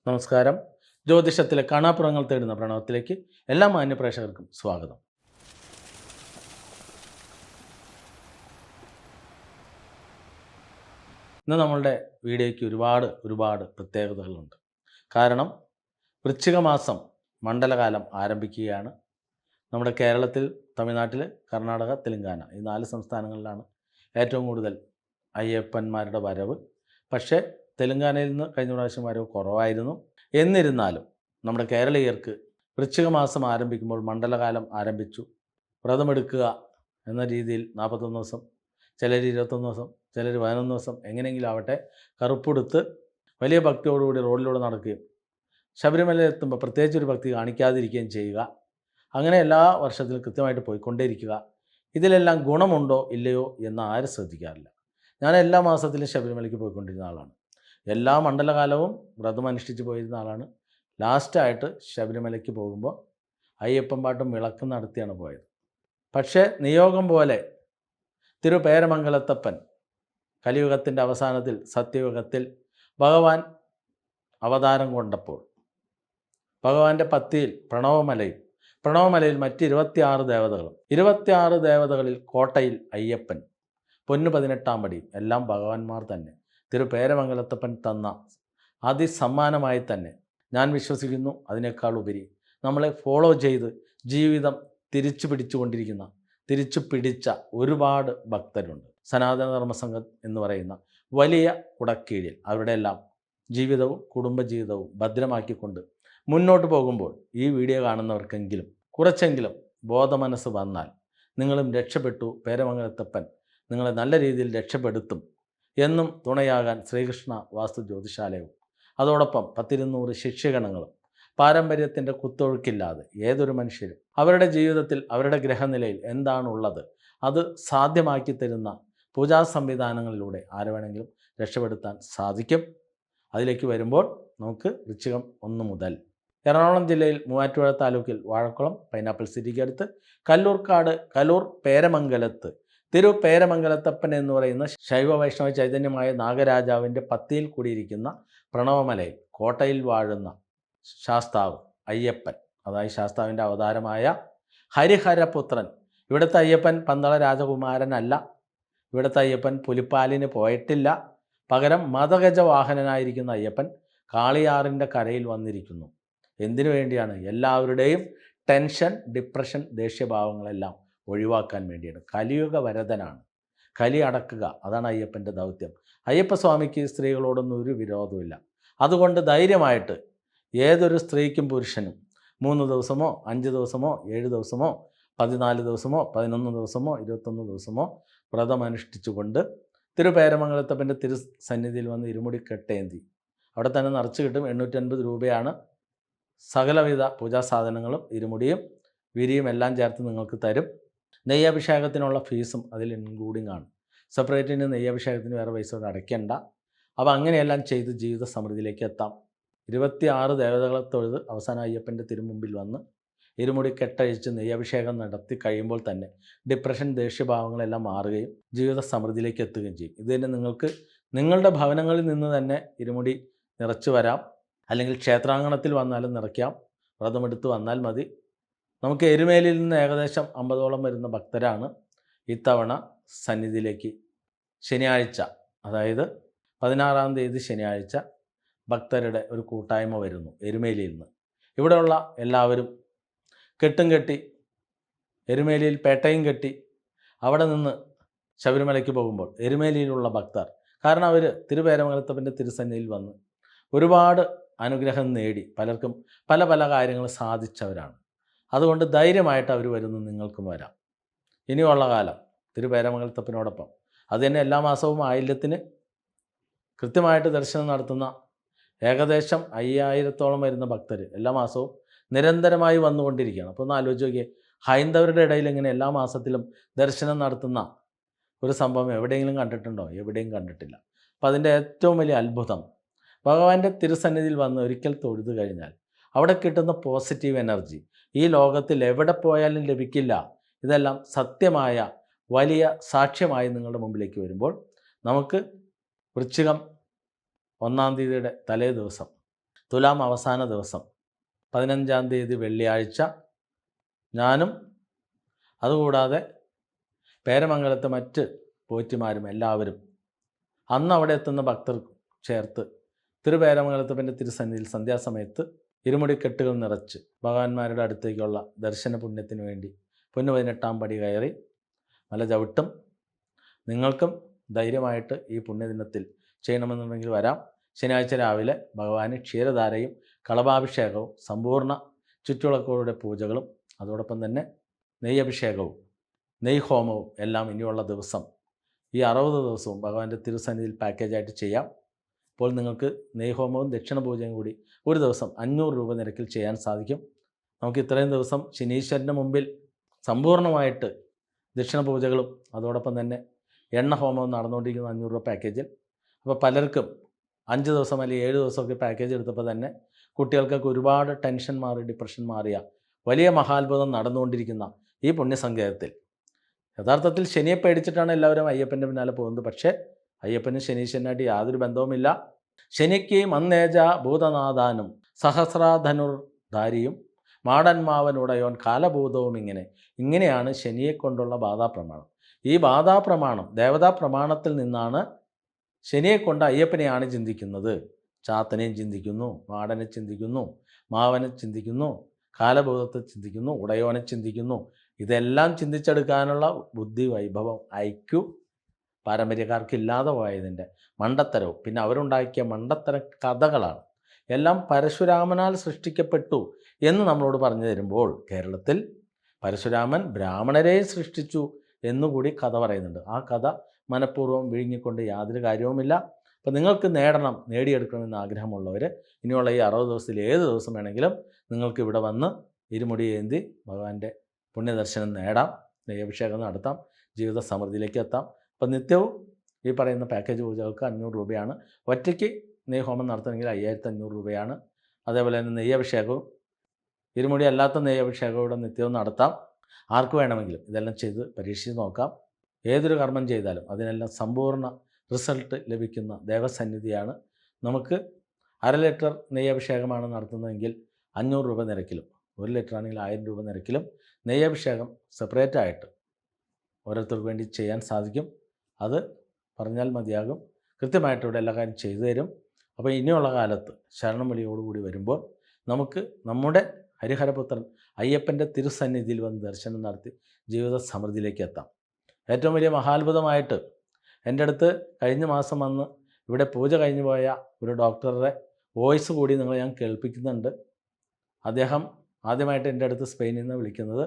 നമസ്കാരം. ജ്യോതിഷത്തിലെ കാണാപ്പുറങ്ങൾ തേടുന്ന പ്രണവത്തിലേക്ക് എല്ലാ മാന്യപ്രേക്ഷകർക്കും സ്വാഗതം. ഇന്ന് നമ്മളുടെ വീഡിയോയ്ക്ക് ഒരുപാട് പ്രത്യേകതകളുണ്ട്. കാരണം വൃശ്ചിക മാസം മണ്ഡലകാലം ആരംഭിക്കുകയാണ്. നമ്മുടെ കേരളത്തിൽ, തമിഴ്നാട്ടിൽ, കർണാടക, തെലുങ്കാന ഈ 4 സംസ്ഥാനങ്ങളിലാണ് ഏറ്റവും കൂടുതൽ അയ്യപ്പന്മാരുടെ വരവ്. പക്ഷേ തെലുങ്കാനയിൽ നിന്ന് കഴിഞ്ഞ പ്രാവശ്യം വരവ് കുറവായിരുന്നു. എന്നിരുന്നാലും നമ്മുടെ കേരളീയർക്ക് വൃശ്ചിക മാസം ആരംഭിക്കുമ്പോൾ മണ്ഡലകാലം ആരംഭിച്ചു, വ്രതമെടുക്കുക എന്ന രീതിയിൽ 41 ദിവസം, ചിലർ 21 ദിവസം, ചിലർ 11 ദിവസം, എങ്ങനെയെങ്കിലും ആവട്ടെ കറുപ്പെടുത്ത് വലിയ ഭക്തിയോടുകൂടി റോഡിലൂടെ നടക്കുകയും ശബരിമല എത്തുമ്പോൾ പ്രത്യേകിച്ച് ഒരു ഭക്തി കാണിക്കാതിരിക്കുകയും ചെയ്യുക. അങ്ങനെ എല്ലാ വർഷത്തിലും കൃത്യമായിട്ട് പോയിക്കൊണ്ടേയിരിക്കുക. ഇതിലെല്ലാം ഗുണമുണ്ടോ ഇല്ലയോ എന്ന് ആരും ശ്രദ്ധിക്കാറില്ല. ഞാൻ എല്ലാ മാസത്തിലും ശബരിമലയ്ക്ക് പോയിക്കൊണ്ടിരുന്ന ആളാണ്. എല്ലാ മണ്ഡലകാലവും വ്രതം അനുഷ്ഠിച്ച് പോയിരുന്ന ആളാണ്. ലാസ്റ്റായിട്ട് ശബരിമലയ്ക്ക് പോകുമ്പോൾ അയ്യപ്പൻ പാട്ടും വിളക്കും നടത്തിയാണ് പോയത്. പക്ഷേ നിയോഗം പോലെ തിരുപേരമംഗലത്തപ്പൻ കലിയുഗത്തിൻ്റെ അവസാനത്തിൽ സത്യയുഗത്തിൽ ഭഗവാൻ അവതാരം കൊണ്ടപ്പോൾ ഭഗവാന്റെ പത്തിയിൽ പ്രണവമലയിൽ മറ്റ് 26 ദേവതകളും 26 ദേവതകളിൽ കോട്ടയിൽ അയ്യപ്പൻ, പൊന്നു 18-ാം പടിയും എല്ലാം ഭഗവാന്മാർ തന്നെ തിരുപേരമംഗലത്തപ്പൻ തന്ന അതിസമ്മാനമായി തന്നെ ഞാൻ വിശ്വസിക്കുന്നു. അതിനേക്കാൾ ഉപരി നമ്മളെ ഫോളോ ചെയ്ത് ജീവിതം തിരിച്ചു പിടിച്ച ഒരുപാട് ഭക്തരുണ്ട്. സനാതന ധർമ്മസംഘം എന്ന് പറയുന്ന വലിയ കുടക്കീഴിൽ അവരുടെ എല്ലാം ജീവിതവും കുടുംബജീവിതവും ഭദ്രമാക്കിക്കൊണ്ട് മുന്നോട്ട് പോകുമ്പോൾ ഈ വീഡിയോ കാണുന്നവർക്കെങ്കിലും കുറച്ചെങ്കിലും ബോധമനസ്സ് വന്നാൽ നിങ്ങളും രക്ഷപ്പെട്ടു, പേരമംഗലത്തപ്പൻ നിങ്ങളെ നല്ല രീതിയിൽ രക്ഷപ്പെടുത്തും എന്നും തുണയാകാൻ ശ്രീകൃഷ്ണ വാസ്തു ജ്യോതിശാലയവും അതോടൊപ്പം 100 ശിഷ്യഗണങ്ങളും പാരമ്പര്യത്തിൻ്റെ കുത്തൊഴുക്കില്ലാതെ ഏതൊരു മനുഷ്യരും അവരുടെ ജീവിതത്തിൽ അവരുടെ ഗ്രഹനിലയിൽ എന്താണുള്ളത് അത് സാധ്യമാക്കി തരുന്ന പൂജാ സംവിധാനങ്ങളിലൂടെ ആരെ വേണമെങ്കിലും രക്ഷപ്പെടുത്താൻ സാധിക്കും. അതിലേക്ക് വരുമ്പോൾ നമുക്ക് വൃശ്ചികം 1 മുതൽ എറണാകുളം ജില്ലയിൽ മൂവാറ്റുപുഴ താലൂക്കിൽ വാഴക്കുളം പൈനാപ്പിൾ സിറ്റിക്ക് അടുത്ത് കലൂർ പേരമംഗലത്ത് തിരുപേരമംഗലത്തപ്പൻ എന്ന് പറയുന്ന ശൈവ വൈഷ്ണവ ചൈതന്യമായ നാഗരാജാവിൻ്റെ പത്തിയിൽ കൂടിയിരിക്കുന്ന പ്രണവമലയിൽ കോട്ടയിൽ വാഴുന്ന ശാസ്താവ് അയ്യപ്പൻ, അതായത് ശാസ്താവിൻ്റെ അവതാരമായ ഹരിഹരപുത്രൻ. ഇവിടുത്തെ അയ്യപ്പൻ പന്തള രാജകുമാരനല്ല. ഇവിടുത്തെ അയ്യപ്പൻ പുലിപ്പാലിന് പോയിട്ടില്ല. പകരം മതഗജവാഹനനായിരിക്കുന്ന അയ്യപ്പൻ കാളിയാറിൻ്റെ കരയിൽ വന്നിരിക്കുന്നു. എന്തിനു വേണ്ടിയാണ്? എല്ലാവരുടെയും ടെൻഷൻ, ഡിപ്രഷൻ, ദേഷ്യഭാവങ്ങളെല്ലാം ഒഴിവാക്കാൻ വേണ്ടിയാണ്. കലിയുഗ വരദനാണ്. കലി അടക്കുക, അതാണ് അയ്യപ്പൻ്റെ ദൗത്യം. അയ്യപ്പസ്വാമിക്ക് സ്ത്രീകളോടൊന്നും ഒരു വിരോധമില്ല. അതുകൊണ്ട് ധൈര്യമായിട്ട് ഏതൊരു സ്ത്രീക്കും പുരുഷനും 3 ദിവസമോ 5 ദിവസമോ 7 ദിവസമോ 14 ദിവസമോ 11 ദിവസമോ 21 ദിവസമോ വ്രതമനുഷ്ഠിച്ചുകൊണ്ട് തിരുപേരമംഗലത്തപ്പൻ്റെ തിരുസന്നിധിയിൽ വന്ന് ഇരുമുടി കെട്ടേന്തി അവിടെ തന്നെ നിറച്ച് കിട്ടും. 850 രൂപയാണ്. സകലവിധ പൂജാ സാധനങ്ങളും ഇരുമുടിയും വിരിയും എല്ലാം ചേർത്ത് നിങ്ങൾക്ക് തരും. നെയ്യഭിഷേകത്തിനുള്ള ഫീസും അതിൽ ഇൻക്ലൂഡിംഗ് ആണ്. സെപ്പറേറ്റിന് നെയ്യഭിഷേകത്തിന് വേറെ പൈസ അടയ്ക്കേണ്ട. അപ്പോൾ അങ്ങനെയെല്ലാം ചെയ്ത് ജീവിത സമൃദ്ധിയിലേക്ക് എത്താം. 26 ദേവതകളെ തൊഴുത് അവസാന അയ്യപ്പൻ്റെ തിരുമുമ്പിൽ വന്ന് ഇരുമുടി കെട്ടഴിച്ച് നെയ്യഭിഷേകം നടത്തി കഴിയുമ്പോൾ തന്നെ ഡിപ്രഷൻ, ദേഷ്യഭാവങ്ങളെല്ലാം മാറുകയും ജീവിത സമൃദ്ധിയിലേക്ക് എത്തുകയും ചെയ്യും. ഇത് തന്നെ നിങ്ങൾക്ക് നിങ്ങളുടെ ഭവനങ്ങളിൽ നിന്ന് തന്നെ ഇരുമുടി നിറച്ചു വരാം. അല്ലെങ്കിൽ ക്ഷേത്രാങ്കണത്തിൽ വന്നാലും നിറയ്ക്കാം. വ്രതമെടുത്ത് വന്നാൽ മതി. നമുക്ക് എരുമേലിയിൽ നിന്ന് ഏകദേശം 50ഓളം വരുന്ന ഭക്തരാണ് ഇത്തവണ സന്നിധിയിലേക്ക് ശനിയാഴ്ച, അതായത് 16-ാം തീയതി ശനിയാഴ്ച ഭക്തരുടെ ഒരു കൂട്ടായ്മ വരുന്നു എരുമേലിയിൽ നിന്ന്. ഇവിടെയുള്ള എല്ലാവരും കെട്ടും കെട്ടി എരുമേലിയിൽ പേട്ടയും കെട്ടി അവിടെ നിന്ന് ശബരിമലയ്ക്ക് പോകുമ്പോൾ എരുമേലിയിലുള്ള ഭക്തർ, കാരണം അവർ തിരുപേരമംഗലത്തപ്പൻ്റെ തിരുസന്നിധിയിൽ വന്ന് ഒരുപാട് അനുഗ്രഹം നേടി പലർക്കും പല കാര്യങ്ങൾ സാധിച്ചവരാണ്. അതുകൊണ്ട് ധൈര്യമായിട്ട് അവർ വരുന്നു, നിങ്ങൾക്കും വരാം. ഇനിയുള്ള കാലം തിരുപേരമംഗലത്തപ്പനോടൊപ്പം അത് തന്നെ എല്ലാ മാസവും ആയില്യത്തിന് കൃത്യമായിട്ട് ദർശനം നടത്തുന്ന ഏകദേശം 5000-ഓളം വരുന്ന ഭക്തർ എല്ലാ മാസവും നിരന്തരമായി വന്നുകൊണ്ടിരിക്കുകയാണ്. അപ്പോൾ ഒന്ന് ആലോചിച്ച് നോക്കിയേ, ഹൈന്ദവരുടെ ഇടയിൽ ഇങ്ങനെ എല്ലാ മാസത്തിലും ദർശനം നടത്തുന്ന ഒരു സംഭവം എവിടെയെങ്കിലും കണ്ടിട്ടുണ്ടോ? എവിടെയും കണ്ടിട്ടില്ല. അപ്പോൾ അതിൻ്റെ ഏറ്റവും വലിയ അത്ഭുതം, ഭഗവാന്റെ തിരുസന്നിധിയിൽ വന്ന് ഒരിക്കൽ തൊഴുതു കഴിഞ്ഞാൽ അവിടെ കിട്ടുന്ന പോസിറ്റീവ് എനർജി ഈ ലോകത്തിൽ എവിടെ പോയാലും ലഭിക്കില്ല. ഇതെല്ലാം സത്യമായ വലിയ സാക്ഷ്യമായി നിങ്ങളുടെ മുമ്പിലേക്ക് വരുമ്പോൾ നമുക്ക് വൃശ്ചികം 1-ാം തീയതിയുടെ തലേ ദിവസം തുലാം അവസാന ദിവസം 15-ാം തീയതി വെള്ളിയാഴ്ച ഞാനും അതുകൂടാതെ പേരമംഗലത്തെ മറ്റ് പോറ്റിമാരും എല്ലാവരും അന്ന് അവിടെ എത്തുന്ന ഭക്തർ ചേർത്ത് തിരുപേരമംഗലത്തപ്പൻ്റെ തിരുസന്നിധിയിൽ സന്ധ്യാസമയത്ത് ഇരുമുടിക്കെട്ടുകൾ നിറച്ച് ഭഗവാന്മാരുടെ അടുത്തേക്കുള്ള ദർശന പുണ്യത്തിന് വേണ്ടി പൊന്നു 18-ാം പടി കയറി മല ചവിട്ടും. നിങ്ങൾക്കും ധൈര്യമായിട്ട് ഈ പുണ്യദിനത്തിൽ ചെയ്യണമെന്നുണ്ടെങ്കിൽ വരാം. ശനിയാഴ്ച രാവിലെ ഭഗവാന് ക്ഷീരധാരയും കളഭാഭിഷേകവും സമ്പൂർണ്ണ ചുറ്റുവിളക്കുകളുടെ പൂജകളും അതോടൊപ്പം തന്നെ നെയ്യഭിഷേകവും നെയ്ഹോമവും എല്ലാം ഇനിയുള്ള ദിവസം ഈ 60 ദിവസവും ഭഗവാന്റെ തിരുസന്നിധിയിൽ പാക്കേജായിട്ട് ചെയ്യാം. അപ്പോൾ നിങ്ങൾക്ക് നെയ്ഹോമവും ദക്ഷിണ പൂജയും കൂടി ഒരു ദിവസം 500 രൂപ നിരക്കിൽ ചെയ്യാൻ സാധിക്കും. നമുക്ക് ഇത്രയും ദിവസം ശനീശ്വരൻ്റെ മുമ്പിൽ സമ്പൂർണ്ണമായിട്ട് ദക്ഷിണ പൂജകളും അതോടൊപ്പം തന്നെ എണ്ണ ഹോമവും നടന്നുകൊണ്ടിരിക്കുന്ന 500 രൂപ പാക്കേജിൽ. അപ്പോൾ പലർക്കും 5 ദിവസം അല്ലെങ്കിൽ 7 ദിവസമൊക്കെ പാക്കേജ് എടുത്തപ്പോൾ തന്നെ കുട്ടികൾക്കൊക്കെ ഒരുപാട് ടെൻഷൻ മാറി ഡിപ്രഷൻ മാറിയ വലിയ മഹാത്ഭുതം നടന്നുകൊണ്ടിരിക്കുന്ന ഈ പുണ്യസങ്കേതത്തിൽ യഥാർത്ഥത്തിൽ ശനിയെ പേടിച്ചിട്ടാണ് എല്ലാവരും അയ്യപ്പൻ്റെ പിന്നാലെ പോകുന്നത്. പക്ഷേ അയ്യപ്പന് ശനീശ്വരനായിട്ട് യാതൊരു ബന്ധവുമില്ല. ശനിക്ക് മന്നേജ ഭൂതനാഥാനും സഹസ്രാധനുർധാരിയും മാടന്മാവനുടയോൻ കാലഭൂതവും ഇങ്ങനെയാണ് ശനിയെ കൊണ്ടുള്ള ബാധാപ്രമാണം. ഈ ബാധാപ്രമാണം ദേവതാ പ്രമാണത്തിൽ നിന്നാണ് ശനിയെ കൊണ്ട് അയ്യപ്പനെയാണ് ചിന്തിക്കുന്നത്. ചാത്തനെയും ചിന്തിക്കുന്നു, മാടനെ ചിന്തിക്കുന്നു, മാവനെ ചിന്തിക്കുന്നു, കാലഭൂതത്തെ ചിന്തിക്കുന്നു, ഉടയോനെ ചിന്തിക്കുന്നു. ഇതെല്ലാം ചിന്തിച്ചെടുക്കാനുള്ള ബുദ്ധി വൈഭവം ഐക്യു പാരമ്പര്യക്കാർക്കില്ലാതെ പോയതിൻ്റെ മണ്ടത്തരവും പിന്നെ അവരുണ്ടാക്കിയ മണ്ടത്തര കഥകളാണ്. എല്ലാം പരശുരാമനാൽ സൃഷ്ടിക്കപ്പെട്ടു എന്ന് നമ്മളോട് പറഞ്ഞു തരുമ്പോൾ കേരളത്തിൽ പരശുരാമൻ ബ്രാഹ്മണരെ സൃഷ്ടിച്ചു എന്നുകൂടി കഥ പറയുന്നുണ്ട്. ആ കഥ മനഃപൂർവ്വം വിഴുങ്ങിക്കൊണ്ട് യാതൊരു കാര്യവുമില്ല. അപ്പോൾ നിങ്ങൾക്ക് നേടിയെടുക്കണമെന്ന് ആഗ്രഹമുള്ളവർ ഇനിയുള്ള ഈ 60 ദിവസത്തിൽ ഏത് ദിവസം വേണമെങ്കിലും നിങ്ങൾക്ക് ഇവിടെ വന്ന് ഇരുമുടി ഏന്തി ഭഗവാന്റെ പുണ്യദർശനം നേടാം, നെയ്യഭിഷേകം നടത്താം, ജീവിത സമൃദ്ധിയിലേക്ക് എത്താം. അപ്പോൾ നിത്യവും ഈ പറയുന്ന പാക്കേജ് പൂജകൾക്ക് 500 രൂപയാണ്. ഒറ്റയ്ക്ക് നെയ്ഹോമം നടത്തണമെങ്കിൽ 5500 രൂപയാണ്. അതേപോലെ തന്നെ നെയ്യഭിഷേകവും ഇരുമുടി അല്ലാത്ത നെയ്യഭിഷേകവും ഇവിടെ നിത്യവും നടത്താം. ആർക്ക് വേണമെങ്കിലും ഇതെല്ലാം ചെയ്ത് പരീക്ഷിച്ച് നോക്കാം. ഏതൊരു കർമ്മം ചെയ്താലും അതിനെല്ലാം സമ്പൂർണ്ണ റിസൾട്ട് ലഭിക്കുന്ന ദേവസന്നിധിയാണ്. നമുക്ക് 1/2 ലിറ്റർ നെയ്യഭിഷേകമാണ് നടത്തുന്നതെങ്കിൽ 500 രൂപ നിരക്കിലും 1 ലിറ്റർ ആണെങ്കിൽ 1000 രൂപ നിരക്കിലും നെയ്യഭിഷേകം സെപ്പറേറ്റായിട്ട് ഓരോരുത്തർക്ക് വേണ്ടി ചെയ്യാൻ സാധിക്കും. അത് പറഞ്ഞാൽ മതിയാകും. കൃത്യമായിട്ട് ഇവിടെ എല്ലാ കാര്യം ചെയ്തു തരും. അപ്പോൾ ഇനിയുള്ള കാലത്ത് ശരണം വിളിയോടുകൂടി വരുമ്പോൾ നമുക്ക് നമ്മുടെ ഹരിഹരപുത്രൻ അയ്യപ്പൻ്റെ തിരുസന്നിധിയിൽ വന്ന് ദർശനം നടത്തി ജീവിത സമൃദ്ധിയിലേക്ക് എത്താം. ഏറ്റവും വലിയ മഹാത്ഭുതമായിട്ട് എൻ്റെ അടുത്ത് കഴിഞ്ഞ മാസം വന്ന് ഇവിടെ പൂജ കഴിഞ്ഞു പോയ ഒരു ഡോക്ടറുടെ വോയിസ് കൂടി ഞാൻ കേൾപ്പിക്കുന്നുണ്ട്. അദ്ദേഹം ആദ്യമായിട്ട് എൻ്റെ അടുത്ത് സ്പെയിനിൽ നിന്ന് വിളിക്കുന്നത്.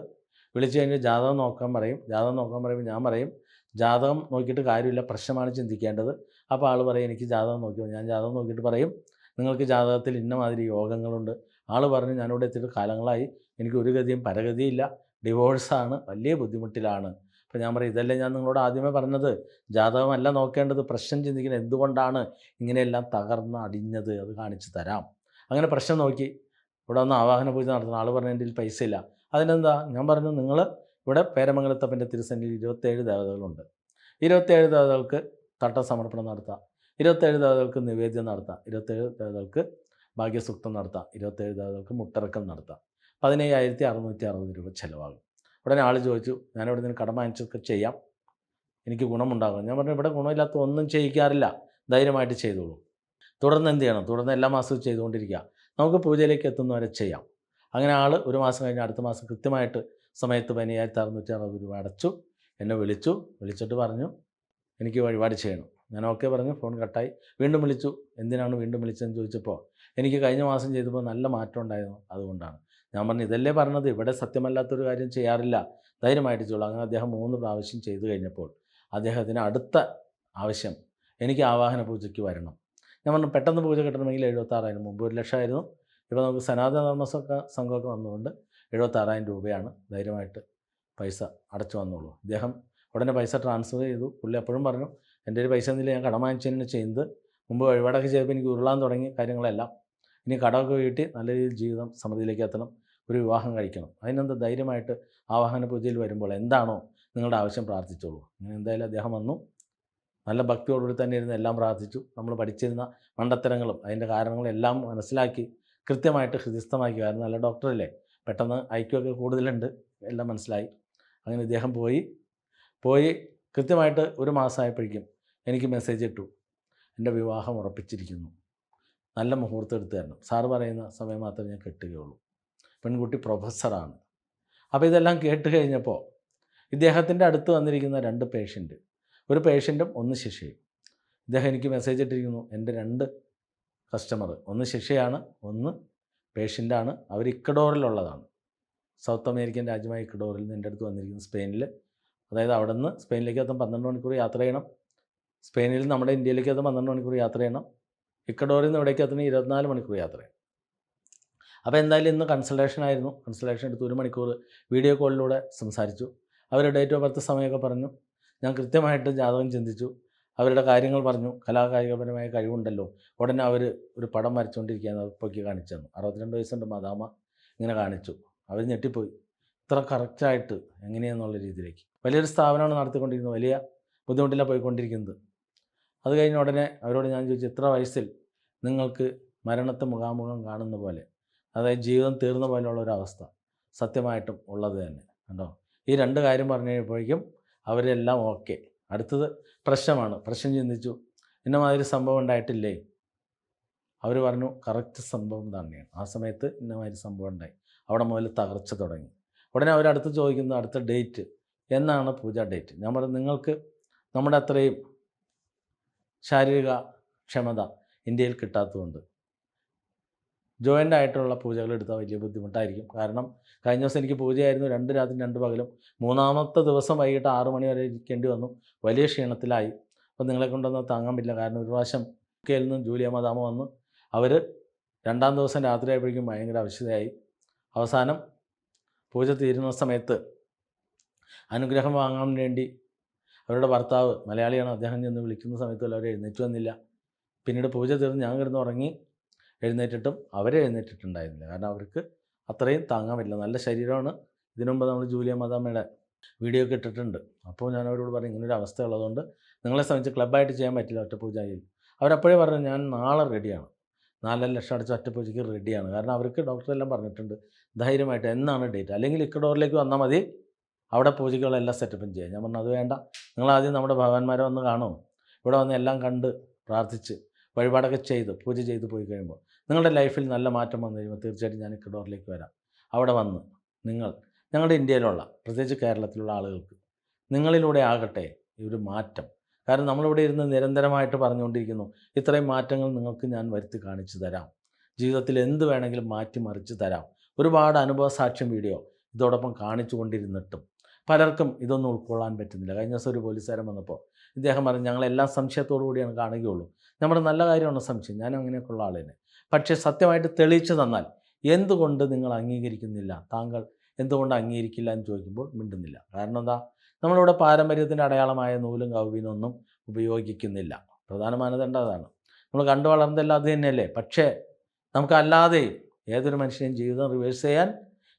വിളിച്ചു കഴിഞ്ഞ് ജാതകം നോക്കാൻ പറയും. ജാതകം നോക്കാൻ പറയുമ്പോൾ ഞാൻ പറയും ജാതകം നോക്കിയിട്ട് കാര്യമില്ല, പ്രശ്നമാണ് ചിന്തിക്കേണ്ടത്. അപ്പോൾ ആൾ പറയും എനിക്ക് ജാതകം നോക്കിയോ. ഞാൻ ജാതകം നോക്കിയിട്ട് പറയും നിങ്ങൾക്ക് ജാതകത്തിൽ ഇന്ന മാതിരി യോഗങ്ങളുണ്ട്. ആൾ പറഞ്ഞു ഞാനിവിടെ എത്തിയിട്ട് കാലങ്ങളായി, എനിക്ക് ഒരു ഗതിയും പരഗതിയില്ല, ഡിവോഴ്സാണ്, വലിയ ബുദ്ധിമുട്ടിലാണ്. അപ്പോൾ ഞാൻ പറയും ഇതല്ലേ ഞാൻ നിങ്ങളോട് ആദ്യമേ പറഞ്ഞത്, ജാതകമല്ല നോക്കേണ്ടത്, പ്രശ്നം ചിന്തിക്കുന്നത് എന്തുകൊണ്ടാണ് ഇങ്ങനെയെല്ലാം തകർന്ന് അടിഞ്ഞത് അത് കാണിച്ചു തരാം. അങ്ങനെ പ്രശ്നം നോക്കി ഇവിടെ വന്ന് ആവാഹന പൂജ നടത്തുന്ന ആൾ പറഞ്ഞു എൻ്റെ പൈസ ഇല്ല. അതിനെന്താ? ഞാൻ പറഞ്ഞു നിങ്ങൾ ഇവിടെ പേരമംഗലത്തപ്പൻ്റെ തിരുസന്നിധിയിൽ 27 ദേവതകളുണ്ട്. 27 ദേവതകൾക്ക് തട്ടസമർപ്പണം നടത്താം, 27 ദേവതകൾക്ക് നിവേദ്യം നടത്താം, 27 ദേവതകൾക്ക് ഭാഗ്യസൂക്തം നടത്താം, 27 ദേവതകൾക്ക് മുട്ടിറക്കൽ നടത്താം. 15,660 രൂപ ചിലവാകും. ഉടനെ ആൾ ചോദിച്ചു ഞാനിവിടെ നിന്ന് കടം വാങ്ങിച്ചൊക്കെ ചെയ്യാം, എനിക്ക് ഗുണമുണ്ടാകും. ഞാൻ പറഞ്ഞു ഇവിടെ ഗുണമില്ലാത്ത ഒന്നും ചെയ്യിക്കാറില്ല, ധൈര്യമായിട്ട് ചെയ്തോളൂ. തുടർന്ന് എന്ത് ചെയ്യണം? തുടർന്ന് എല്ലാ മാസവും ചെയ്തുകൊണ്ടിരിക്കുക. നമുക്ക് പൂജയിലേക്ക് എത്തുന്നവരെ ചെയ്യാം. അങ്ങനെ ആൾ ഒരു മാസം കഴിഞ്ഞ് അടുത്ത മാസം കൃത്യമായിട്ട് സമയത്ത് 15,660 രൂപ അടച്ചു. എന്നെ വിളിച്ചിട്ട് പറഞ്ഞു എനിക്ക് വഴിപാട് ചെയ്യണം. ഞാൻ ഓക്കെ പറഞ്ഞു. ഫോൺ കട്ടായി. വീണ്ടും വിളിച്ചു. എന്തിനാണ് വീണ്ടും വിളിച്ചതെന്ന് ചോദിച്ചപ്പോൾ എനിക്ക് കഴിഞ്ഞ മാസം ചെയ്തപ്പോൾ നല്ല മാറ്റം ഉണ്ടായിരുന്നു, അതുകൊണ്ടാണ്. ഞാൻ പറഞ്ഞു ഇതല്ലേ പറഞ്ഞത്, ഇവിടെ സത്യമല്ലാത്തൊരു കാര്യം ചെയ്യാറില്ല, ധൈര്യമായിട്ട് ചെയ്തോളൂ. അങ്ങനെ അദ്ദേഹം 3 പ്രാവശ്യം ചെയ്തു കഴിഞ്ഞപ്പോൾ അദ്ദേഹത്തിന് അടുത്ത ആവശ്യം എനിക്ക് ആവാഹന പൂജയ്ക്ക് വരണം. ഞാൻ പറഞ്ഞു പെട്ടെന്ന് പൂജ കിട്ടണമെങ്കിൽ 76,000, മുമ്പ് 1,00,000 ആയിരുന്നു. ഇപ്പോൾ നമുക്ക് സനാതന ധർമ്മ സംഘമൊക്കെ വന്നുകൊണ്ട് 76,000 രൂപയാണ്. ധൈര്യമായിട്ട് പൈസ അടച്ചു വന്നോളൂ. അദ്ദേഹം ഉടനെ പൈസ ട്രാൻസ്ഫർ ചെയ്തു. പുള്ളി അപ്പോഴും പറഞ്ഞു എൻ്റെ ഒരു പൈസ ഒന്നുമില്ല, ഞാൻ കടം വാങ്ങിച്ചതിന് ചെയ്യുന്നത്. മുമ്പ് വഴിപാടൊക്കെ ചെയ്തപ്പോൾ എനിക്ക് ഉരുളാൻ തുടങ്ങി കാര്യങ്ങളെല്ലാം. ഇനി കടമൊക്കെ വീട്ടി നല്ല രീതിയിൽ ജീവിതം സമൃദ്ധിയിലേക്ക് എത്തണം, ഒരു വിവാഹം കഴിക്കണം. അതിനെന്താ ധൈര്യമായിട്ട് ആവാഹന പൂജയിൽ വരുമ്പോൾ എന്താണോ നിങ്ങളുടെ ആവശ്യം പ്രാർത്ഥിച്ചോളൂ. അങ്ങനെ എന്തായാലും അദ്ദേഹം വന്നു. നല്ല ഭക്തിയോടുകൂടി തന്നെ ഇരുന്ന് എല്ലാം പ്രാർത്ഥിച്ചു. നമ്മൾ പഠിച്ചിരുന്ന മണ്ടത്തരങ്ങളും അതിൻ്റെ കാരണങ്ങളും എല്ലാം മനസ്സിലാക്കി കൃത്യമായിട്ട് ഹൃദിസ്ഥമാക്കി. കാരണം നല്ല ഡോക്ടറല്ലേ, പെട്ടെന്ന് ഐക്യമൊക്കെ കൂടുതലുണ്ട്, എല്ലാം മനസ്സിലായി. അങ്ങനെ ഇദ്ദേഹം പോയി കൃത്യമായിട്ട് ഒരു മാസമായപ്പോഴേക്കും എനിക്ക് മെസ്സേജ് ഇട്ടു, എൻ്റെ വിവാഹം ഉറപ്പിച്ചിരിക്കുന്നു, നല്ല മുഹൂർത്തം എടുത്ത് തരണം, സാറ് പറയുന്ന സമയം മാത്രമേ ഞാൻ കെട്ടുകയുള്ളൂ. പെൺകുട്ടി പ്രൊഫസറാണ്. അപ്പോൾ ഇതെല്ലാം കേട്ട് കഴിഞ്ഞപ്പോൾ ഇദ്ദേഹത്തിൻ്റെ അടുത്ത് വന്നിരിക്കുന്ന 2 പേഷ്യൻ്റ്, ഒരു പേഷ്യൻറ്റും 1 ശിഷ്യയും. ഇദ്ദേഹം എനിക്ക് മെസ്സേജ് ഇട്ടിരിക്കുന്നു, എൻ്റെ 2 കസ്റ്റമർ, 1 ശിഷ്യയാണ്, 1 പേഷ്യൻ്റാണ്. അവർ ഇക്വഡോറിലുള്ളതാണ്. സൗത്ത് അമേരിക്കൻ രാജ്യമായ ഇക്വഡോറിൽ നിന്ന് എൻ്റെ അടുത്ത് വന്നിരിക്കുന്നു, സ്പെയിനിൽ. അതായത് അവിടെ നിന്ന് സ്പെയിനിലേക്ക് എത്താൻ 12 മണിക്കൂർ യാത്ര ചെയ്യണം. സ്പെയിനിൽ നിന്ന് നമ്മുടെ ഇന്ത്യയിലേക്ക് എത്താൻ 12 മണിക്കൂർ യാത്ര ചെയ്യണം. ഇക്വഡോറിൽ നിന്ന് ഇവിടേക്ക് എത്തണമെങ്കിൽ 24 മണിക്കൂർ യാത്ര ചെയ്യണം. അപ്പോൾ എന്തായാലും ഇന്ന് കൺസൾട്ടേഷൻ ആയിരുന്നു. കൺസൾട്ടേഷൻ എടുത്ത് 1 മണിക്കൂർ വീഡിയോ കോളിലൂടെ സംസാരിച്ചു. അവരുടെ ഡേറ്റ് ഓഫ് ബർത്ത് സമയമൊക്കെ പറഞ്ഞു. ഞാൻ കൃത്യമായിട്ട് ജാതകം ചിന്തിച്ചു. അവരുടെ കാര്യങ്ങൾ പറഞ്ഞു. കലാകായികപരമായ കഴിവുണ്ടല്ലോ. ഉടനെ അവർ ഒരു പടം വരച്ചുകൊണ്ടിരിക്കുകയാണ്, അത് പൊക്കി കാണിച്ചു തന്നു. 62 വയസ്സുണ്ട് മദാമ, ഇങ്ങനെ കാണിച്ചു. അവർ ഞെട്ടിപ്പോയി, ഇത്ര കറക്റ്റായിട്ട് എങ്ങനെയാണെന്നുള്ള രീതിയിലേക്ക്. വലിയൊരു സ്ഥാപനമാണ് നടത്തിക്കൊണ്ടിരിക്കുന്നത്, വലിയ ബുദ്ധിമുട്ടിലാണ് പോയിക്കൊണ്ടിരിക്കുന്നത്. അത് കഴിഞ്ഞ ഉടനെ അവരോട് ഞാൻ ചോദിച്ചു, ഇത്ര വയസ്സിൽ നിങ്ങൾക്ക് മരണത്തെ മുഖാമുഖം കാണുന്ന പോലെ, അതായത് ജീവിതം തീർന്ന പോലെയുള്ള ഒരവസ്ഥ സത്യമായിട്ടും ഉള്ളത് തന്നെ കണ്ടോ. ഈ 2 കാര്യം പറഞ്ഞു കഴിഞ്ഞപ്പോഴേക്കും അവരെല്ലാം ഓക്കെ. അടുത്തത് പ്രശ്നമാണ്. പ്രശ്നം ചിന്തിച്ചു, ഇന്നമാതിരി സംഭവം ഉണ്ടായിട്ടില്ലേ? അവർ പറഞ്ഞു കറക്റ്റ് സംഭവം തന്നെയാണ്, ആ സമയത്ത് ഇന്നമാതിരി സംഭവം ഉണ്ടായി. അവിടെ മുതൽ തകർച്ച തുടങ്ങി. ഉടനെ അവരടുത്ത് ചോദിക്കുന്നു, അടുത്ത ഡേറ്റ് എന്നാണ് പൂജ ഡേറ്റ്? ഞാൻ പറഞ്ഞു, നിങ്ങൾക്ക് നമ്മുടെ അത്രയും ശാരീരിക ക്ഷമത ഇന്ത്യയിൽ കിട്ടാത്തതുകൊണ്ട് ജോയിൻ്റ് ആയിട്ടുള്ള പൂജകൾ എടുത്താൽ വലിയ ബുദ്ധിമുട്ടായിരിക്കും. കാരണം കഴിഞ്ഞ ദിവസം എനിക്ക് പൂജയായിരുന്നു, 2 രാത്രി 2 പകലും. 3-ാമത്തെ ദിവസം വൈകിട്ട് 6 മണി വരെ ഇരിക്കേണ്ടി വന്നു. വലിയ ക്ഷീണത്തിലായി. അപ്പോൾ നിങ്ങളെ കൊണ്ടൊന്നും താങ്ങാൻ പറ്റില്ല. കാരണം ഒരു പ്രാവശ്യം കെയിൽ നിന്നും ജൂലിയ മദാമ വന്നു. അവർ 2-ാം ദിവസം രാത്രി ആയപ്പോഴേക്കും ഭയങ്കര അവശതയായി. അവസാനം പൂജ തീരുന്ന സമയത്ത് അനുഗ്രഹം വാങ്ങാൻ വേണ്ടി അവരുടെ ഭർത്താവ് മലയാളിയാണ്, അദ്ദേഹം ചെന്ന് വിളിക്കുന്ന സമയത്തും അവർ എഴുന്നേറ്റ് വന്നില്ല. പിന്നീട് പൂജ തീർന്ന് ഞാൻ കിടന്ന് ഉറങ്ങി. എഴുന്നേറ്റിട്ടും എഴുന്നേറ്റിട്ടുണ്ടായിരുന്നില്ല. കാരണം അവർക്ക് അത്രയും താങ്ങാൻ പറ്റില്ല. നല്ല ശരീരമാണ്. ഇതിനു മുമ്പ് നമ്മൾ ജൂലിയ മദാമയുടെ വീഡിയോ ഒക്കെ ഇട്ടിട്ടുണ്ട്. അപ്പോൾ ഞാൻ അവരോട് പറഞ്ഞു, ഇങ്ങനൊരു അവസ്ഥ ഉള്ളതുകൊണ്ട് നിങ്ങളെ സംബന്ധിച്ച് ക്ലബ്ബായിട്ട് ചെയ്യാൻ പറ്റില്ല ഒറ്റപ്പൂജയിൽ. അവരപ്പോഴേ പറഞ്ഞു, ഞാൻ നാളെ റെഡിയാണ്, 4 ലക്ഷം അടച്ച ഒറ്റപ്പൂജയ്ക്ക് റെഡിയാണ്. കാരണം അവർക്ക് ഡോക്ടറെല്ലാം പറഞ്ഞിട്ടുണ്ട് ധൈര്യമായിട്ട് എന്നാണ് ഡേറ്റ്, അല്ലെങ്കിൽ ഇക്കഡോറിലേക്ക് വന്നാൽ മതി, അവിടെ പൂജകളെല്ലാം സെറ്റപ്പും ചെയ്യാം. ഞാൻ പറഞ്ഞു, അത് വേണ്ട, നിങ്ങളാദ്യം നമ്മുടെ ഭഗവാന്മാരെ വന്ന് കാണും, ഇവിടെ വന്ന് എല്ലാം കണ്ട് പ്രാർത്ഥിച്ച് വഴിപാടൊക്കെ ചെയ്ത് പൂജ ചെയ്ത് പോയി കഴിയുമ്പോൾ നിങ്ങളുടെ ലൈഫിൽ നല്ല മാറ്റം വന്നു കഴിയുമ്പോൾ തീർച്ചയായിട്ടും ഞാൻ ഇക്കഡോറിലേക്ക് വരാം. അവിടെ വന്ന് നിങ്ങൾ ഞങ്ങളുടെ ഇന്ത്യയിലുള്ള, പ്രത്യേകിച്ച് കേരളത്തിലുള്ള ആളുകൾക്ക് നിങ്ങളിലൂടെ ആകട്ടെ ഈ ഒരു മാറ്റം. കാരണം നമ്മളിവിടെ ഇരുന്ന് നിരന്തരമായിട്ട് പറഞ്ഞുകൊണ്ടിരിക്കുന്നു, ഇത്രയും മാറ്റങ്ങൾ നിങ്ങൾക്ക് ഞാൻ വരുത്തി കാണിച്ചു തരാം, ജീവിതത്തിൽ എന്ത് വേണമെങ്കിലും മാറ്റിമറിച്ച് തരാം. ഒരുപാട് അനുഭവ സാക്ഷ്യം വീഡിയോ ഇതോടൊപ്പം കാണിച്ചു കൊണ്ടിരുന്നിട്ടും പലർക്കും ഇതൊന്നും ഉൾക്കൊള്ളാൻ പറ്റുന്നില്ല. കഴിഞ്ഞ ദിവസം ഒരു പോലീസുകാരൻ വന്നപ്പോൾ ഇദ്ദേഹം പറഞ്ഞു, ഞങ്ങളെല്ലാം സംശയത്തോടു കൂടിയാണ് കാണുകയുള്ളൂ. നമ്മുടെ നല്ല കാര്യമാണ് സംശയം, ഞാനും അങ്ങനെയൊക്കെയുള്ള ആൾ തന്നെ. പക്ഷേ സത്യമായിട്ട് തെളിയിച്ചു തന്നാൽ എന്തുകൊണ്ട് നിങ്ങൾ അംഗീകരിക്കുന്നില്ല, താങ്കൾ എന്തുകൊണ്ട് അംഗീകരിക്കില്ല എന്ന് ചോദിക്കുമ്പോൾ മിണ്ടുന്നില്ല. കാരണം എന്താ, നമ്മളിവിടെ പാരമ്പര്യത്തിൻ്റെ അടയാളമായ നൂലും കൗവീനൊന്നും ഉപയോഗിക്കുന്നില്ല. പ്രധാന മാനദണ്ഡം അതാണ്. നമ്മൾ കണ്ടു വളർന്നതെല്ലാം അത് തന്നെയല്ലേ. പക്ഷേ നമുക്കല്ലാതെയും ഏതൊരു മനുഷ്യനെയും ജീവിതം റിവേഴ്സ് ചെയ്യാൻ,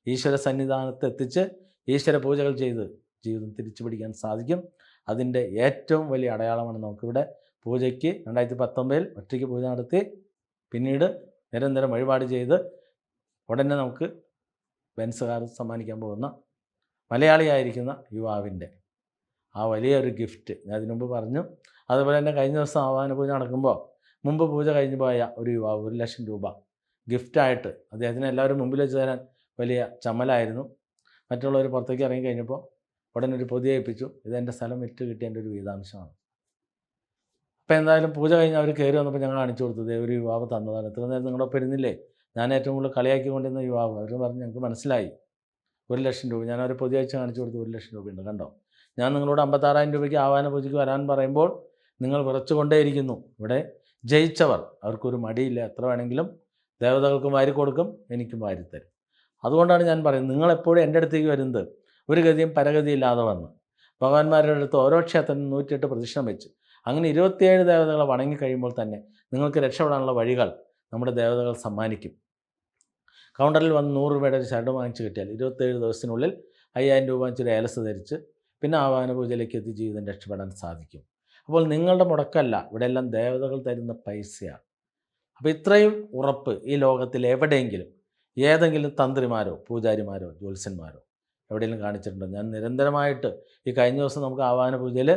ഈശ്വര സന്നിധാനത്ത് എത്തിച്ച് ഈശ്വര പൂജകൾ ചെയ്ത് ജീവിതം തിരിച്ചു പിടിക്കാൻ സാധിക്കും. അതിൻ്റെ ഏറ്റവും വലിയ അടയാളമാണ് നമുക്കിവിടെ പൂജയ്ക്ക് 2019 ഒറ്റയ്ക്ക് പൂജ നടത്തി, പിന്നീട് നിരന്തരം വഴിപാട് ചെയ്ത് ഉടനെ നമുക്ക് ബെൻസ് കാർ സമ്മാനിക്കാൻ പോകുന്ന മലയാളിയായിരിക്കുന്ന യുവാവിൻ്റെ ആ വലിയൊരു ഗിഫ്റ്റ് ഞാൻ ഇതിനു മുമ്പ് പറഞ്ഞു. അതുപോലെ തന്നെ കഴിഞ്ഞ ദിവസം ആവാഹന പൂജ നടക്കുമ്പോൾ മുമ്പ് പൂജ കഴിഞ്ഞു പോയ ഒരു യുവാവ് 1 ലക്ഷം രൂപ ഗിഫ്റ്റായിട്ട് അദ്ദേഹത്തിന് എല്ലാവരും മുമ്പിൽ വെച്ച് തരാൻ വലിയ ചമ്മലായിരുന്നു. മറ്റുള്ളവർ പുറത്തേക്ക് ഇറങ്ങി കഴിഞ്ഞപ്പോൾ ഉടനെ ഒരു പൊതി ഏൽപ്പിച്ചു, ഇതെൻ്റെ സ്ഥലം വിറ്റ് കിട്ടിയ എൻ്റെ ഒരു വീതാംശമാണ്. അപ്പോൾ എന്തായാലും പൂജ കഴിഞ്ഞ് അവർ കയറി വന്നപ്പോൾ ഞങ്ങൾ കാണിച്ചു കൊടുത്തത് ഒരു യുവാവ് തന്നതാണ്. ഇത്ര നേരം നിങ്ങളുടെ ഒപ്പം ഇരുന്നില്ലേ, ഞാൻ ഏറ്റവും കൂടുതൽ കളിയാക്കിക്കൊണ്ടിരുന്ന യുവാവ്. അവർ പറഞ്ഞ് ഞങ്ങൾക്ക് മനസ്സിലായി, 1 ലക്ഷം രൂപ. ഞാൻ അവർ പൊതി അയച്ച് കാണിച്ചു കൊടുത്തു, 1 ലക്ഷം രൂപയുണ്ട് കണ്ടോ. ഞാൻ നിങ്ങളോട് 56,000 രൂപയ്ക്ക് ആവാഹന പൂജയ്ക്ക് വരാൻ പറയുമ്പോൾ നിങ്ങൾ വിറച്ചുകൊണ്ടേയിരിക്കുന്നു. ഇവിടെ ജയിച്ചവർ, അവർക്കൊരു മടിയില്ല, എത്ര വേണമെങ്കിലും ദേവതകൾക്കും വാരി കൊടുക്കും, എനിക്കും വാരിത്തരും. അതുകൊണ്ടാണ് ഞാൻ പറയുന്നത്, നിങ്ങളെപ്പോഴും എൻ്റെ അടുത്തേക്ക് വരുന്നത് ഒരു ഗതിയും പരഗതിയില്ലാതെ വന്ന് ഭഗവാന്മാരുടെ അടുത്ത് ഓരോ ക്ഷേത്രത്തിനും 108 പ്രദക്ഷിണം വെച്ച് അങ്ങനെ 27 ദേവതകളെ വണങ്ങി കഴിയുമ്പോൾ തന്നെ നിങ്ങൾക്ക് രക്ഷപ്പെടാനുള്ള വഴികൾ നമ്മുടെ ദേവതകൾ സമ്മാനിക്കും. കൗണ്ടറിൽ വന്ന് 100 രൂപയുടെ ഒരു ചരട് വാങ്ങിച്ച് കിട്ടിയാൽ 27 ദിവസത്തിനുള്ളിൽ 5,000 രൂപ വാങ്ങിച്ചൊരു ഏലസ് ധരിച്ച് പിന്നെ ആവാഹന പൂജയിലേക്ക് എത്തി ജീവിതം രക്ഷപ്പെടാൻ സാധിക്കും. അപ്പോൾ നിങ്ങളുടെ മുടക്കല്ല, ഇവിടെ എല്ലാം ദേവതകൾ തരുന്ന പൈസയാണ്. അപ്പോൾ ഇത്രയും ഉറപ്പ് ഈ ലോകത്തിൽ എവിടെയെങ്കിലും ഏതെങ്കിലും തന്ത്രിമാരോ പൂജാരിമാരോ ജ്യോത്സ്യന്മാരോ എവിടെയെങ്കിലും കാണിച്ചിട്ടുണ്ടോ? ഞാൻ നിരന്തരമായിട്ട് ഈ കഴിഞ്ഞ ദിവസം നമുക്ക് ആവാഹന പൂജയിൽ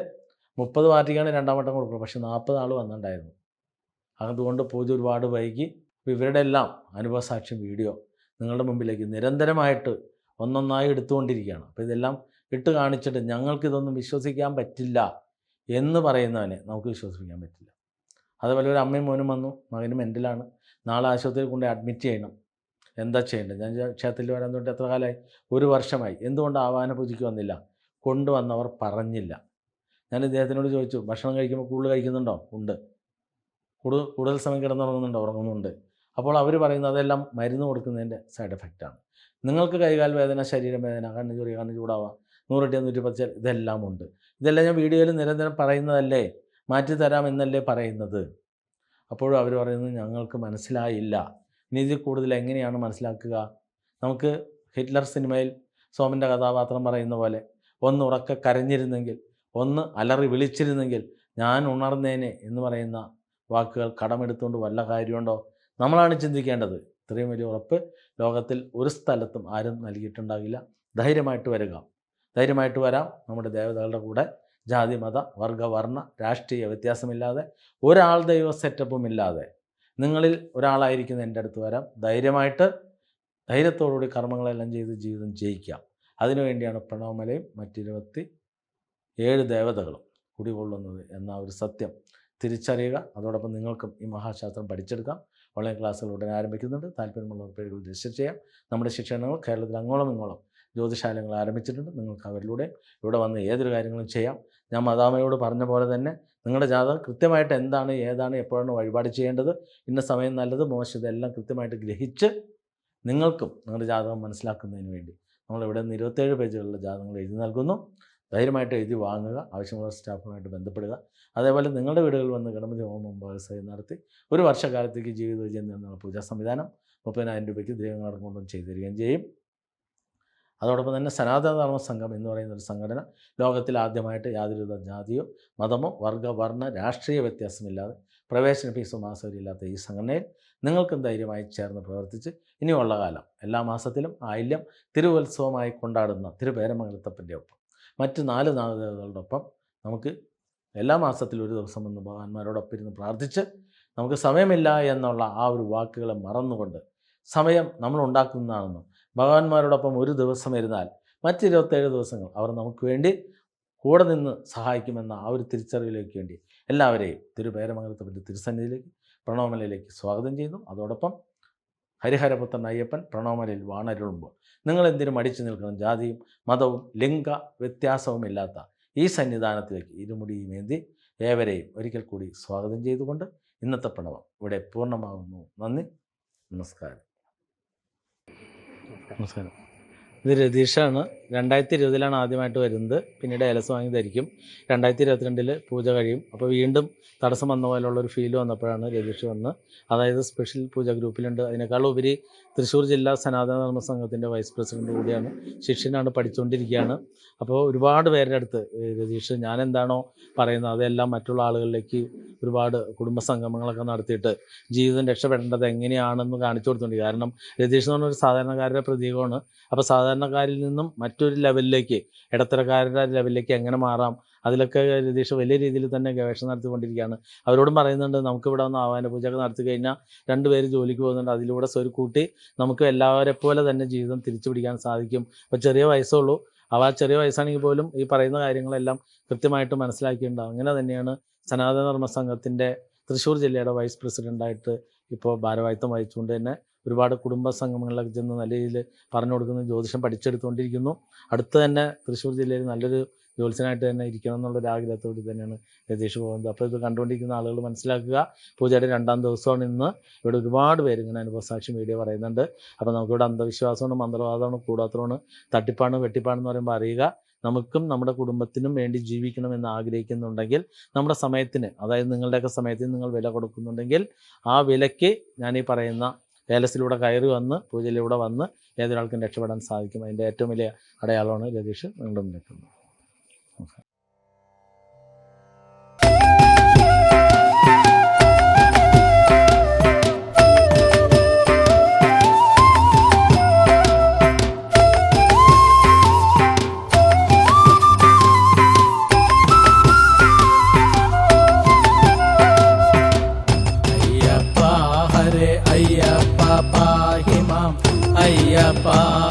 30 പാർട്ടിക്കാണ് 2ാം വട്ടം കൊടുക്കുന്നത്, പക്ഷേ 40 ആൾ വന്നിട്ടുണ്ടായിരുന്നു. അതുകൊണ്ട് പൂജ ഒരുപാട് വൈകി. അപ്പോൾ ഇവരുടെ എല്ലാം അനുഭവസാക്ഷ്യം വീഡിയോ നിങ്ങളുടെ മുമ്പിലേക്ക് നിരന്തരമായിട്ട് ഒന്നൊന്നായി എടുത്തുകൊണ്ടിരിക്കുകയാണ്. അപ്പോൾ ഇതെല്ലാം ഇട്ട് കാണിച്ചിട്ട് ഞങ്ങൾക്കിതൊന്നും വിശ്വസിക്കാൻ പറ്റില്ല എന്ന് പറയുന്നവനെ നമുക്ക് വിശ്വസിക്കാൻ പറ്റില്ല. അതുപോലെ ഒരു അമ്മയും മോനും വന്നു, മകന് മെൻ്റലാണ്, നാളെ ആശുപത്രിയിൽ കൊണ്ട് അഡ്മിറ്റ് ചെയ്യണം, എന്താ ചെയ്യേണ്ടത്? ഞാൻ ക്ഷേത്രത്തിൽ വരാൻ തൊട്ട് എത്ര കാലമായി? 1 വർഷമായി. എന്തുകൊണ്ട് ആവാഹന പൂജയ്ക്ക് വന്നില്ല? കൊണ്ടുവന്നവർ പറഞ്ഞില്ല. ഞാൻ ഇദ്ദേഹത്തിനോട് ചോദിച്ചു, ഭക്ഷണം കഴിക്കുമ്പോൾ കൂടുതൽ കഴിക്കുന്നുണ്ടോ? ഉണ്ട്. കൂടുതൽ സമയം കിടന്നുറങ്ങുന്നുണ്ടോ? ഉറങ്ങുന്നുണ്ട്. അപ്പോൾ അവർ പറയുന്നത് അതെല്ലാം മരുന്ന് കൊടുക്കുന്നതിൻ്റെ സൈഡ് എഫക്റ്റാണ്. നിങ്ങൾക്ക് കൈകാൽ വേദന, ശരീരം വേദന, കണ്ണ് ചൊറിയ, കണ്ണ് ചൂടാവുക, 100 110 ഇതെല്ലാം ഉണ്ട്. ഇതെല്ലാം ഞാൻ വീഡിയോയിൽ നിരന്തരം പറയുന്നതല്ലേ, മാറ്റിത്തരാമെന്നല്ലേ പറയുന്നത്. അപ്പോഴും അവർ പറയുന്നത് ഞങ്ങൾക്ക് മനസ്സിലായില്ല. ഇനി ഇതിൽ കൂടുതൽ എങ്ങനെയാണ് മനസ്സിലാക്കുക? നമുക്ക് ഹിറ്റ്ലർ സിനിമയിൽ സോമൻ്റെ കഥാപാത്രം പറയുന്ന പോലെ ഒന്ന് ഉറക്കെ കരഞ്ഞിരുന്നെങ്കിൽ, ഒന്ന് അലറി വിളിച്ചിരുന്നെങ്കിൽ ഞാൻ ഉണർന്നേനെ എന്ന് പറയുന്ന വാക്കുകൾ കടമെടുത്തുകൊണ്ട് വല്ല കാര്യമുണ്ടോ? നമ്മളാണ് ചിന്തിക്കേണ്ടത്. ഇത്രയും വലിയ ഉറപ്പ് ലോകത്തിൽ ഒരു സ്ഥലത്തും ആരും നൽകിയിട്ടുണ്ടാകില്ല. ധൈര്യമായിട്ട് വരിക, ധൈര്യമായിട്ട് വരാം. നമ്മുടെ ദേവതകളുടെ കൂടെ ജാതി മത വർഗ വർണ്ണ രാഷ്ട്രീയ വ്യത്യാസമില്ലാതെ, ഒരാൾ ദൈവ സെറ്റപ്പും ഇല്ലാതെ നിങ്ങളിൽ ഒരാളായിരിക്കുന്ന എൻ്റെ അടുത്ത് വരാം. ധൈര്യത്തോടുകൂടി കർമ്മങ്ങളെല്ലാം ചെയ്ത് ജീവിതം ജയിക്കാം. അതിനുവേണ്ടിയാണ് പ്രണവമലയും മറ്റ് 27 ദേവതകളും കുടികൊള്ളുന്നത് എന്ന ഒരു സത്യം തിരിച്ചറിയുക. അതോടൊപ്പം നിങ്ങൾക്കും ഈ മഹാശാസ്ത്രം പഠിച്ചെടുക്കാം. ഓൺലൈൻ ക്ലാസ്സുകൾ ഉടനെ ആരംഭിക്കുന്നുണ്ട്. താല്പര്യമുള്ളവർ പേരുകൾ രജിസ്റ്റർ ചെയ്യാം. നമ്മുടെ ശിക്ഷണങ്ങൾ കേരളത്തിൽ അങ്ങോളം ഇങ്ങോളം ജ്യോതിശാലങ്ങൾ ആരംഭിച്ചിട്ടുണ്ട്. നിങ്ങൾക്ക് അവരിലൂടെ ഇവിടെ വന്ന് ഏതൊരു കാര്യങ്ങളും ചെയ്യാം. ഞാൻ മദാമയോട് പറഞ്ഞ പോലെ തന്നെ നിങ്ങളുടെ ജാതകം കൃത്യമായിട്ട് എന്താണ്, ഏതാണ്, എപ്പോഴാണ് വഴിപാട് ചെയ്യേണ്ടത്, ഇന്ന സമയം നല്ലത്, മോശം, ഇതെല്ലാം കൃത്യമായിട്ട് ഗ്രഹിച്ച് നിങ്ങൾക്കും നിങ്ങളുടെ ജാതകം മനസ്സിലാക്കുന്നതിന് വേണ്ടി നമ്മളിവിടെ 27 പേജുകളിലെ ജാതകങ്ങൾ എഴുതി നൽകുന്നു. ധൈര്യമായിട്ട് എഴുതി വാങ്ങുക. ആവശ്യമുള്ള സ്റ്റാഫുമായിട്ട് ബന്ധപ്പെടുക. അതേപോലെ നിങ്ങളുടെ വീടുകളിൽ വന്ന് ഗണപതി ഹോമം വ്യവസായം നടത്തി 1 വർഷക്കാലത്തേക്ക് ജീവിത വിജയം നേടുന്ന പൂജാ സംവിധാനം 30,000 രൂപയ്ക്ക് ദൈവങ്ങളടക്കം കൊണ്ടും ചെയ്തു തരികയും ചെയ്യും. അതോടൊപ്പം തന്നെ സനാതന ധർമ്മ സംഘം എന്ന് പറയുന്ന ഒരു സംഘടന ലോകത്തിൽ ആദ്യമായിട്ട് യാതൊരുവിധ ജാതിയോ മതമോ വർഗ വർണ്ണ രാഷ്ട്രീയ വ്യത്യാസമില്ലാതെ പ്രവേശന ഫീസോ മാസമില്ലാത്ത ഈ സംഘടനയിൽ നിങ്ങൾക്കും ധൈര്യമായി ചേർന്ന് പ്രവർത്തിച്ച് ഇനിയുള്ള കാലം എല്ലാ മാസത്തിലും ആയില്യം തിരുവുത്സവമായി കൊണ്ടാടുന്ന തിരുപേരമംഗലത്തപ്പൻ്റെ ഒപ്പം മറ്റ് 4 നാഗദേവതകളുടെ നമുക്ക് എല്ലാ മാസത്തിലും ഒരു ദിവസം വന്ന് ഭഗവാന്മാരോടൊപ്പം ഇരുന്ന് പ്രാർത്ഥിച്ച് നമുക്ക് സമയമില്ല എന്നുള്ള ആ ഒരു വാക്കുകളെ മറന്നുകൊണ്ട് സമയം നമ്മൾ ഉണ്ടാക്കുന്നതാണെന്നും ഭഗവാന്മാരോടൊപ്പം ഒരു ദിവസം ഇരുന്നാൽ മറ്റ് 27 ദിവസങ്ങൾ അവർ നമുക്ക് വേണ്ടി കൂടെ നിന്ന് സഹായിക്കുമെന്ന ആ ഒരു തിരിച്ചറിവിലേക്ക് വേണ്ടി എല്ലാവരെയും തിരുപേരമംഗലത്തപ്പൻ്റെ തിരുസന്നിധിയിലേക്ക് പ്രണവമലയിലേക്ക് സ്വാഗതം ചെയ്യുന്നു. അതോടൊപ്പം ഹരിഹരപുത്രൻ അയ്യപ്പൻ പ്രണവമലയിൽ വാണരുളുമ്പോൾ നിങ്ങൾ എന്തിനും മടിച്ചു നിൽക്കണം. ജാതിയും മതവും ലിംഗ വ്യത്യാസവും ഇല്ലാത്ത ഈ സന്നിധാനത്തിലേക്ക് ഇരുമുടിയുമേന്തി ഏവരെയും ഒരിക്കൽ കൂടി സ്വാഗതം ചെയ്തുകൊണ്ട് ഇന്നത്തെ പ്രണവം ഇവിടെ പൂർണ്ണമാകുന്നു. നന്ദി, നമസ്കാരം. നമസ്കാരം. ഇത് രതീഷാണ്. 2020 ആദ്യമായിട്ട് വരുന്നത്. പിന്നീട് ഏലസ് വാങ്ങി ധരിക്കും. 2022 പൂജ കഴിയും. അപ്പോൾ വീണ്ടും തടസ്സം വന്ന പോലുള്ളൊരു ഫീൽ വന്നപ്പോഴാണ് രതീഷ് വന്ന്, അതായത് സ്പെഷ്യൽ പൂജ ഗ്രൂപ്പിലുണ്ട്. അതിനേക്കാളുപരി തൃശ്ശൂർ ജില്ലാ സനാതന ധർമ്മ സംഘത്തിൻ്റെ വൈസ് പ്രസിഡന്റ് കൂടിയാണ്. ശിഷ്യനാണ്, പഠിച്ചുകൊണ്ടിരിക്കുകയാണ്. അപ്പോൾ ഒരുപാട് പേരുടെ അടുത്ത് രതീഷ് ഞാൻ എന്താണോ പറയുന്നത് അതെല്ലാം മറ്റുള്ള ആളുകളിലേക്ക് ഒരുപാട് കുടുംബ സംഗമങ്ങളൊക്കെ നടത്തിയിട്ട് ജീവിതം രക്ഷപ്പെടേണ്ടത് എങ്ങനെയാണെന്ന് കാണിച്ചു കൊടുത്തുകൊണ്ട്. കാരണം രതീഷ് എന്ന് പറഞ്ഞൊരു സാധാരണക്കാരുടെ പ്രതീകമാണ്. അപ്പോൾ സാധാരണക്കാരിൽ നിന്നും മറ്റൊരു ലെവലിലേക്ക്, ഇടത്തരക്കാരുടെ ലെവലിലേക്ക് എങ്ങനെ മാറാം, അതിലൊക്കെ രതീഷ് വലിയ രീതിയിൽ തന്നെ ഗവേഷണം നടത്തിക്കൊണ്ടിരിക്കുകയാണ്. അവരോടും പറയുന്നുണ്ട്, നമുക്കിവിടെ വന്ന് ആവാഹന പൂജയൊക്കെ നടത്തി കഴിഞ്ഞാൽ 2 പേര് ജോലിക്ക് പോകുന്നുണ്ട്. അതിലൂടെ സ്വരുക്കൂട്ടി നമുക്ക് എല്ലാവരെ പോലെ തന്നെ ജീവിതം തിരിച്ചു പിടിക്കാൻ സാധിക്കും. അപ്പോൾ ചെറിയ വയസ്സുള്ളൂ. ആ ചെറിയ വയസ്സാണെങ്കിൽ പോലും ഈ പറയുന്ന കാര്യങ്ങളെല്ലാം കൃത്യമായിട്ട് മനസ്സിലാക്കിയിട്ടുണ്ടാകും. അങ്ങനെ തന്നെയാണ് സനാതന ധർമ്മ സംഘത്തിൻ്റെ തൃശ്ശൂർ ജില്ലയുടെ വൈസ് പ്രസിഡൻ്റായിട്ട് ഇപ്പോൾ ഭാരവാഹിത്വം വഹിച്ചുകൊണ്ട് തന്നെ ഒരുപാട് കുടുംബ സംഗമങ്ങളിലൊക്കെ ചെന്ന് നല്ല രീതിയിൽ പറഞ്ഞു കൊടുക്കുന്നു. ജ്യോതിഷം പഠിച്ചെടുത്തുകൊണ്ടിരിക്കുന്നു. അടുത്ത് തന്നെ തൃശ്ശൂർ ജില്ലയിൽ നല്ലൊരു ജ്യോത്സ്യനായിട്ട് തന്നെ ഇരിക്കണം എന്നുള്ളൊരു ആഗ്രഹത്തോട് തന്നെയാണ് രതീഷ് പോകുന്നത്. അപ്പോൾ ഇത് കണ്ടുകൊണ്ടിരിക്കുന്ന ആളുകൾ മനസ്സിലാക്കുക, പൂജയുടെ 2ാം ദിവസമാണ് ഇന്ന്. ഇവിടെ ഒരുപാട് പേര് ഇങ്ങനെ അനുഭവസാക്ഷ്യം വീഡിയോ പറയുന്നുണ്ട്. അപ്പോൾ നമുക്കിവിടെ അന്ധവിശ്വാസമാണ്, മന്ത്രവാദമാണ്, കൂടാത്രമാണ്, തട്ടിപ്പാണ്, വെട്ടിപ്പാണെന്ന് പറയുമ്പോൾ അറിയുക, നമുക്കും നമ്മുടെ കുടുംബത്തിനും വേണ്ടി ജീവിക്കണമെന്ന് ആഗ്രഹിക്കുന്നുണ്ടെങ്കിൽ നമ്മുടെ സമയത്തിന്, അതായത് നിങ്ങളുടെയൊക്കെ സമയത്തിന് നിങ്ങൾ വില കൊടുക്കുന്നുണ്ടെങ്കിൽ ആ വിലയ്ക്ക് ഞാൻ ഈ പറയുന്ന ഏലസിലൂടെ കയറി വന്ന് പൂജയിലൂടെ വന്ന് ഏതൊരാൾക്കും രക്ഷപ്പെടാൻ സാധിക്കും. അതിൻ്റെ ഏറ്റവും വലിയ അടയാളമാണ് രതീഷ് നിങ്ങളുടെ മുന്നിൽ നിൽക്കുന്നത്. അയ്യപ്പ പാഹി മാം അയ്യപ്പ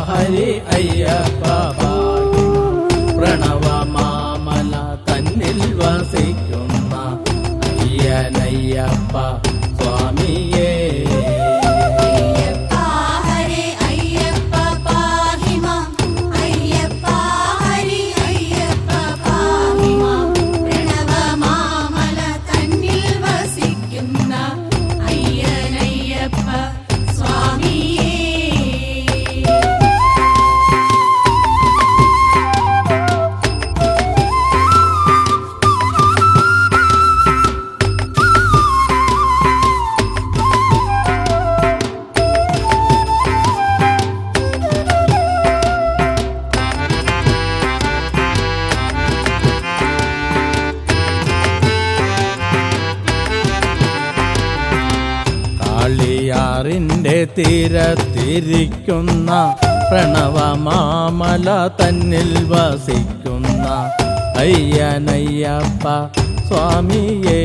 ഹരി അയ്യപ്പ പാഹി മാം പ്രണവമാമല തന്നിൽ വസിക്കുന്ന അയ്യനയ്യപ്പ സ്വാമിയേ ിന്റെ തീരത്തിരിക്കുന്ന പ്രണവമാമല തന്നിൽ വസിക്കുന്ന അയ്യനയ്യപ്പ സ്വാമിയേ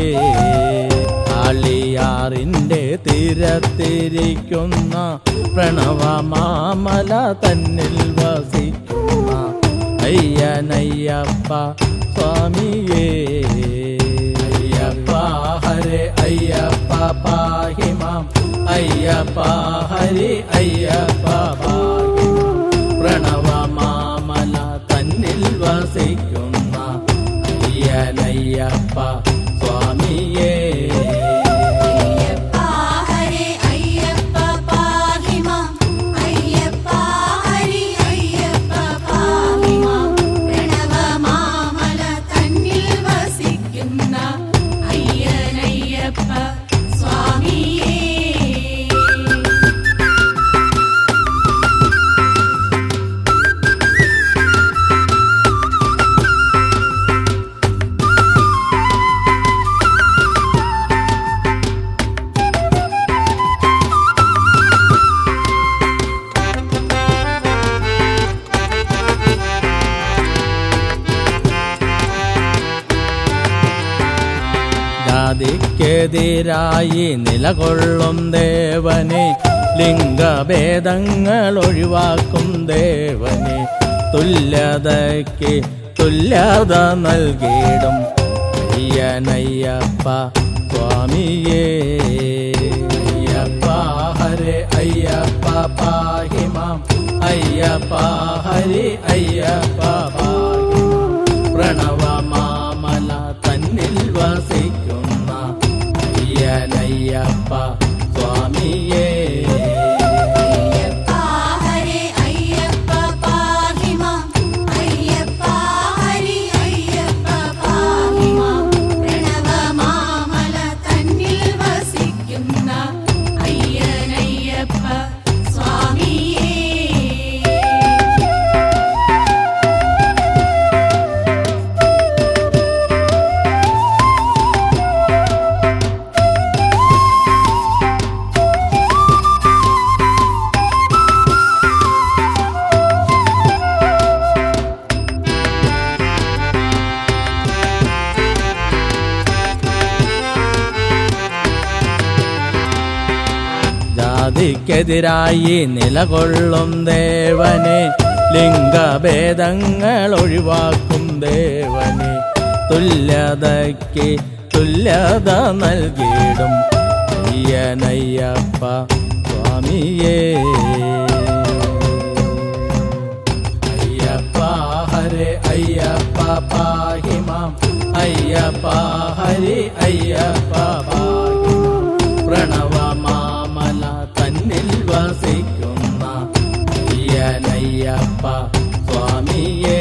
ആളിയാറിൻ്റെ തീരത്തിരിക്കുന്ന പ്രണവമാമല തന്നിൽ വസിക്കുന്ന അയ്യനയ്യപ്പ സ്വാമിയേ അയ്യപ്പ ഹരേ അയ്യപ്പ പാഹി മാം അയ്യപ്പ ഹരി അയ്യപ്പ പാഹി മാം പ്രണവമാമല തന്നിൽ വസിക്കുന്ന അയ്യനയ്യപ്പ സ്വാമിയേ ജാതിക്കെതിരായി നിലകൊള്ളും ദേവനെ ലിംഗഭേദങ്ങൾ ഒഴിവാക്കും ദേവനെ തുല്യതയ്ക്ക് തുല്യത നൽകിയിടും അയ്യനയ്യപ്പ സ്വാമിയേ അയ്യപ്പ ഹരേ അയ്യപ്പ പാഹി മാം അയ്യപ്പ ഹരി അയ്യപ്പ പാഹി മാം പ്രണവമാമല തന്നിൽ വസിക്കുന്ന അയ്യനയ്യപ്പ സ്വാമിയേ ജാതിക്കെതിരായി നിലകൊള്ളും ദേവനെ ലിംഗഭേദങ്ങൾ ഒഴിവാക്കും ദേവനെ തുല്യതയ്ക്ക് തുല്യത നൽകിയിടും അയ്യനയ്യപ്പ സ്വാമിയേ അയ്യപ്പ ഹരേ അയ്യപ്പ പാഹി മാം അയ്യപ്പ ഹരി അയ്യപ്പ പാഹി മാം പ്രണവമാമല തന്നിൽ വസിക്കുന്ന അയ്യനയ്യപ്പ സ്വാമിയേ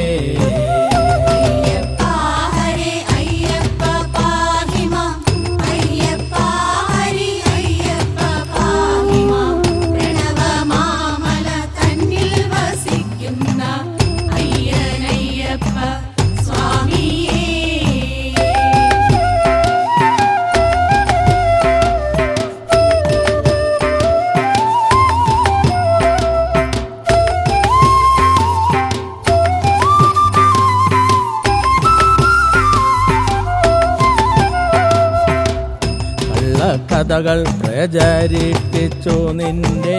കഥകൾ പ്രചരിപ്പിച്ചു നിന്റെ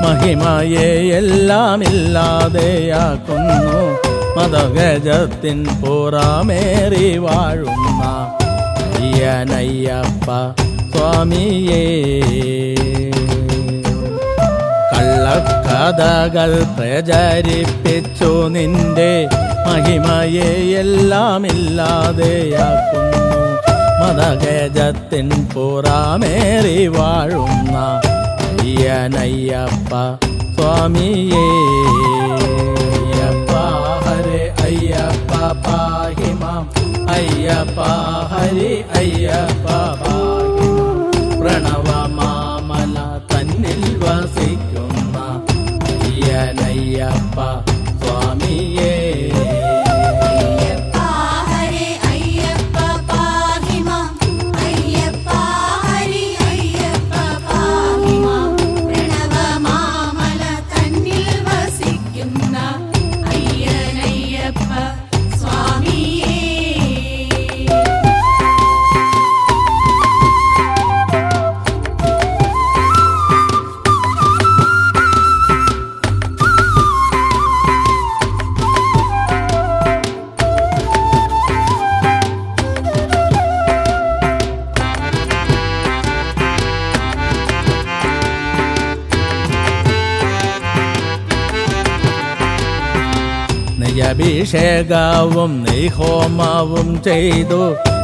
മഹിമയെ എല്ലാം ഇല്ലാതെയാക്കുന്നു. മതഗജത്തിൻ പുറമേറി വാഴുന്ന അയ്യനയ്യപ്പ സ്വാമിയേ. കള്ളക്കഥകൾ പ്രചരിപ്പിച്ചു നിന്റെ മഹിമയെ എല്ലാം ഇല്ലാതെയാക്കുന്നു. മതഗജത്തിൻ പുറമേറി വാഴുന്ന അയ്യനയ്യപ്പ സ്വാമിയേ. അയ്യപ്പ ഹരേ അയ്യപ്പ പാഹി മാം. അയ്യപ്പ ഹരി അയ്യപ്പ പാഹി മാം. പ്രണവമാമല തന്നിൽ വസിക്കുന്ന അയ്യനയ്യപ്പ സ്വാമിയേ. അഭിഷേകവും നെയ്ഹോമവും ചെയ്തു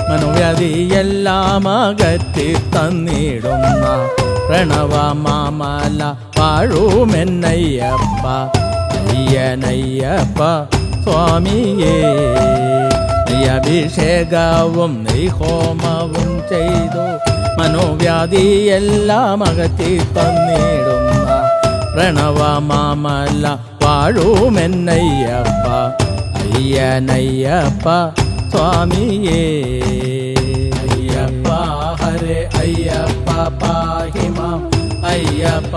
മനോവ്യാധിയെല്ലാം അകറ്റി തന്നിടുന്ന പ്രണവമാമല വാഴുമെന്നയ്യപ്പ അയ്യനയ്യപ്പ സ്വാമിയേ. അഭിഷേകവും നെയ്ഹോമവും ചെയ്തു മനോവ്യാധിയെല്ലാം അകറ്റി തന്നിടുന്ന പ്രണവമാമല വാഴുമെന്നയ്യപ്പ അയ്യനയ്യപ്പ സ്വാമിയേ. അയ്യപ്പ ഹരേ അയ്യപ്പ പാഹി മാം. അയ്യപ്പ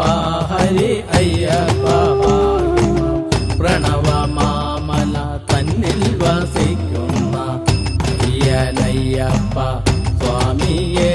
ഹരി അയ്യപ്പ പാഹി മാം. പ്രണവമാമല തന്നിൽ വസിക്കുന്ന അയ്യനയ്യപ്പ സ്വാമിയേ.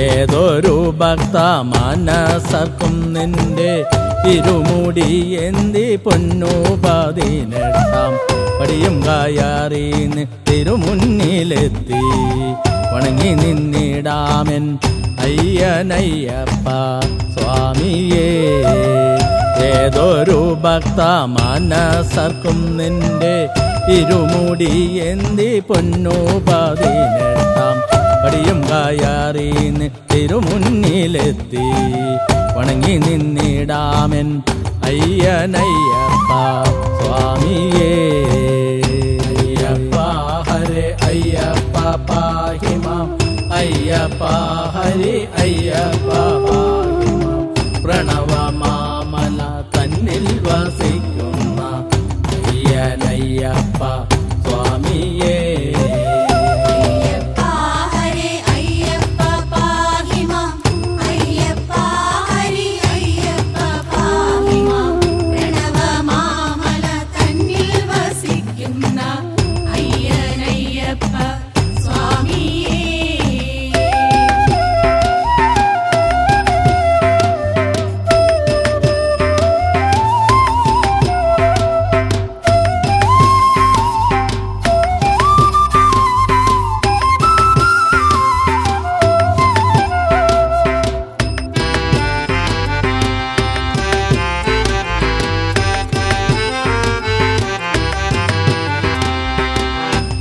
ഏതൊരു ഭക്ത മനസ്സർക്കും നിന്റെ ഇരുമുടി എന്തി പൊന്നു 18 പടിയും കയറിന്ന് തിരുമുന്നിലെത്തി വണങ്ങി നിന്നിടാമെൻ അയ്യനയ്യപ്പ സ്വാമിയേ. ഏതൊരു ഭക്ത മനസ്സർക്കും നിന്റെ ഇരുമുടി എന്തി പൊന്നു 18 പടിയും കയറിന്ന് തിരുമുന്നിലെത്തി വണങ്ങി നിന്നിടാമെൻ അയ്യനയ്യപ്പ സ്വാമിയേ. അയ്യപ്പ ഹരേ അയ്യപ്പ പാഹി മാം. അയ്യപ്പ ഹരി അയ്യപ്പ പാഹി മാം. പ്രണവമാമല തന്നിൽ വസിക്കുന്ന അയ്യനയ്യപ്പ സ്വാമിയേ.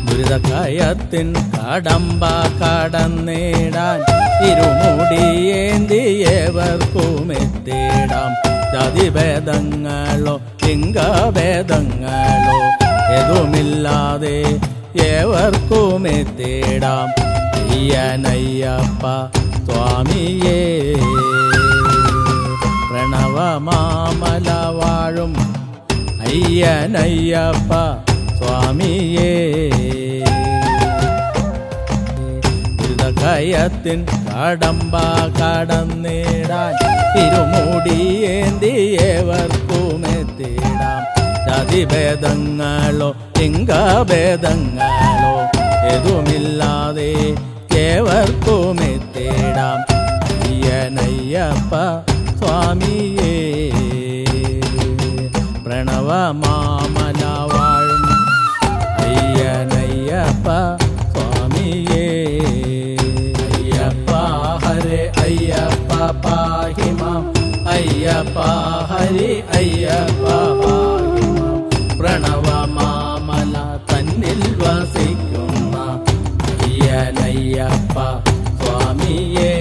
ദുരിതക്കയത്തിൻ കടമ്പ കടന്നിടാൻ ഇരുമുടിയേന്തിയേവർക്കുമെത്തിടാം ജാതിഭേദങ്ങളോ ലിംഗഭേദങ്ങളോ ഏതുമില്ലാതെ ഏവർക്കുമെത്തിടാം അയ്യനയ്യപ്പ സ്വാമിയേ പ്രണവമാമല വാഴും അയ്യനയ്യപ്പ സ്വാമിയേ കയത്തിൻ കടമ്പ കടന്നിടാൻ ഇരുമുടിയേന്തിയേവർക്കുമെത്തിടാം ജാതിഭേദങ്ങളോ ലിംഗഭേദങ്ങളോ ഏതുമില്ലാതെ ഏവർക്കുമെത്തിടാം അയ്യനയ്യപ്പ സ്വാമിയേ പ്രണവമാമല വാഴും അയ്യനയ്യപ്പ സ്വാമിയേ ഹരേ അയ്യപ്പ പാഹി മാം അയ്യപ്പ ഹരി അയ്യപ്പ പാഹി മാം പ്രണവമാമല തന്നിൽ വസിക്കുന്ന അയ്യനയ്യപ്പ സ്വാമിയേ